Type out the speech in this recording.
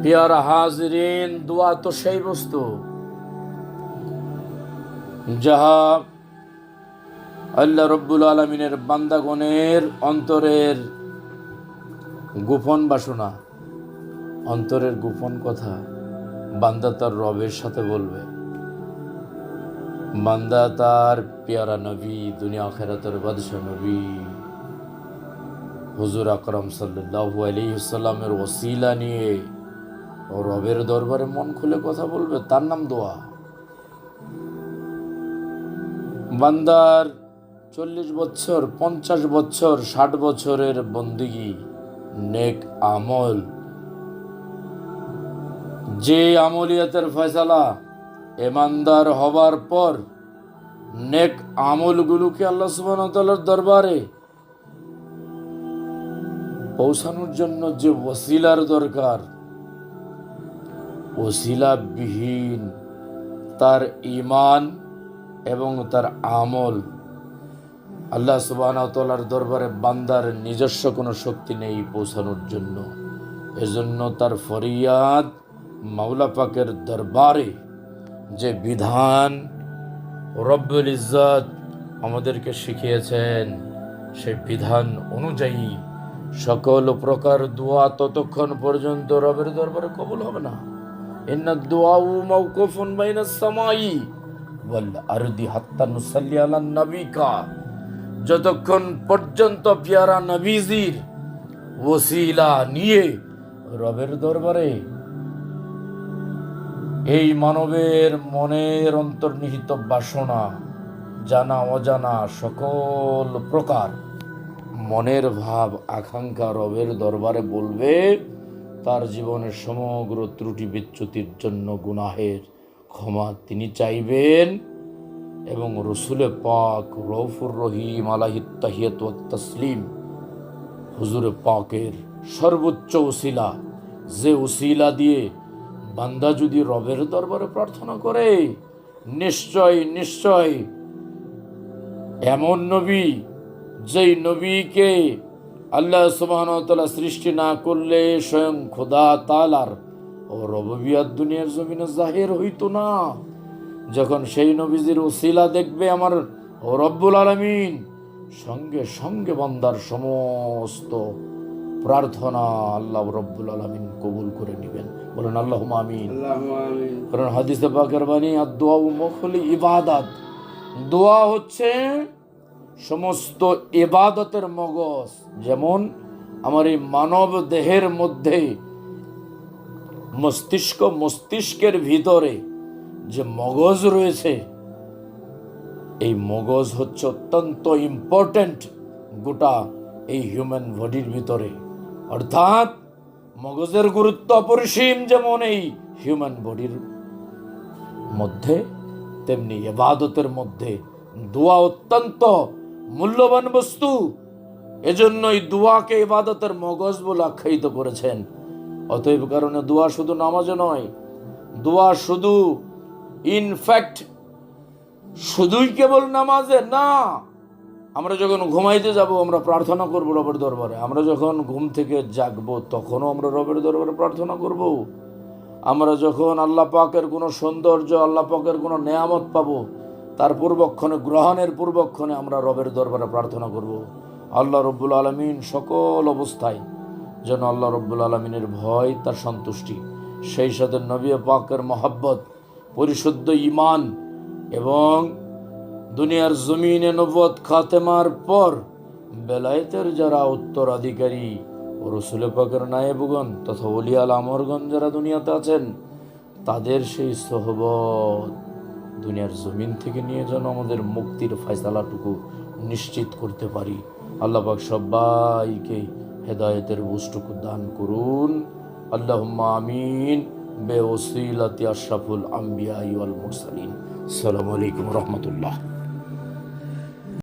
পেয়ারা হাজরিন, দোয়া তো সেই বস্তু যাহা আল্লাহ রব্বুল আলমিনের বান্দাগণের অন্তরের গোপন বাসনা, অন্তরের গোপন কথা বান্দা তার রবের সাথে বলবে। বান্দা তার পেয়ারা নবী, দুনিয়া আখিরাতের বাদশাহ নবী হুজুর আকরাম সাল্লাল্লাহু আলাইহি ওয়াসাল্লামের ওসিলা নিয়ে রবের দরবারে মন খুলে কথা বলবে, তার নাম দোয়া। বান্দার 40 বছর, 50 বছর, 60 বছরের বন্দিগি, নেক আমল, যে আমলিয়াতের ফয়সালা ইমানদার হবার পর নেক আমলগুলোকে আল্লাহ সুবহানাহু ওয়া তাআলার দরবারে পৌঁছানোর জন্য যে ওসিলার দরকার, ওসিলা বিহীন তার ঈমান এবং তার আমল আল্লাহ সুবহানাহু ওয়া তাআলার দরবারে বান্দার নিজস্ব কোনো শক্তি নেই পৌঁছানোর জন্য। এজন্য তার ফরিয়াদ মাওলা পাকের দরবারে। যে বিধান রব্বুল ইজ্জত আমাদেরকে শিখিয়েছেন, সেই বিধান অনুযায়ী সকল প্রকার দোয়া ততক্ষণ পর্যন্ত রবের দরবারে কবুল হবে না। ইন্না দুআউ মাওকুফুন বাইনাস সামাই ওয়াল আরদি হাত্তা নুসাল্লি আলান নবিকা। যতক্ষণ পর্যন্ত পেয়ারা নবীজির ওসিলা নিয়ে রবের দরবারে এই মানবের মনের অন্তর্নিহিত বাসনা, জানা অজানা সকল প্রকার মনের ভাব আকাঙ্ক্ষা রবের দরবারে বলবে, তার জীবনের সমগ্র ত্রুটি বিচ্যুতির জন্য গুনাহের ক্ষমা তিনি চাইবেন। এবং রসুলে পাক রউফুর রহিম আলাইহিত তাহিয়াত ওয়াত তাসলিম হুজুরে পাকের সর্বোচ্চ ওসিলা, যে ওসিলা দিয়ে বান্দা যদি রবের দরবারে প্রার্থনা করে, নিশ্চয় নিশ্চয় এমন নবী, যেই নবীকে আল্লাহ সুবহানাহু ওয়া তাআলা সৃষ্টি না করলে স্বয়ং খোদা তাআলার ও রববিয়াত দুনিয়ার জমিনে জাহির হইতো না, যখন সেই নবীজির ওসিলা দেখবে আমার রব্বুল আলামিন, সঙ্গে সঙ্গে বান্দার সমস্ত প্রার্থনা আল্লাহ রব্বুল আলামিন কবুল করে নেবেন। বলেন আল্লাহুম্মা আমিন। কারণ হাদিসে পাকের বাণী, আদ-দুআ মুখুল ইবাদাত, দোয়া হচ্ছে সমস্ত ইবাদতের মগজ। যেমন আমার এই মানব দেহের মধ্যে মস্তিষ্কের ভিতরে যে মগজ রয়েছে, এই মগজ হচ্ছে অত্যন্ত ইম্পর্টেন্ট গোটা এই হিউম্যান বডির ভিতরে। অর্থাৎ মগজের গুরুত্ব অপরিসীম যেমন এই হিউম্যান বডির মধ্যে, তেমনি ইবাদতের মধ্যে দোয়া অত্যন্ত মূল্যবান বস্তু। এজন্যই দোয়াকে ইবাদতের মগজ বলে আখ্যায়িত করেছেন। অতএব কারণে দোয়া শুধু নামাজে নয়, দোয়া শুধু ইনফ্যাক্ট শুধুই কেবল নামাজে না। আমরা যখন ঘুমাইতে যাব আমরা প্রার্থনা করব রবের দরবারে, আমরা যখন ঘুম থেকে জাগবো তখনও আমরা রবের দরবারে প্রার্থনা করব, আমরা যখন আল্লাহ পাকের কোনো সৌন্দর্য, আল্লাহ পাকের কোনো নেয়ামত পাবো তার পূর্বক্ষণে, গ্রহণের পূর্বক্ষণে আমরা রবের দরবারে প্রার্থনা করব। আল্লাহ রব্বুল আলমিন সকল অবস্থায় যেন আল্লাহ রব্বুল আলমিনের ভয়, তার সন্তুষ্টি, সেই সাথে নবী পাকের মহব্বত, পরিশুদ্ধ ঈমান এবং দুনিয়ার জমিনে নবুয়ত খাতেমার পর বেলায়েতের যারা উত্তরাধিকারী ও রসুল পাকের নায়েবগণ তথা ওলিয়াল আমরগণ যারা দুনিয়াতে আছেন, তাদের সেই সোহবত দুনিয়ার জমিন থেকে নিয়ে যেন আমাদের মুক্তির ফয়সালাটুকু নিশ্চিত করতে পারি। আল্লাহ পাক সবাইকে হেদায়েতের বুঝটুকু দান করুন। আল্লাহুম্মা আমিন বেওসিলাতি আশরাফুল আম্বিয়া ওয়াল মুরসালিন। আসসালামু আলাইকুম ওয়া রাহমাতুল্লাহ।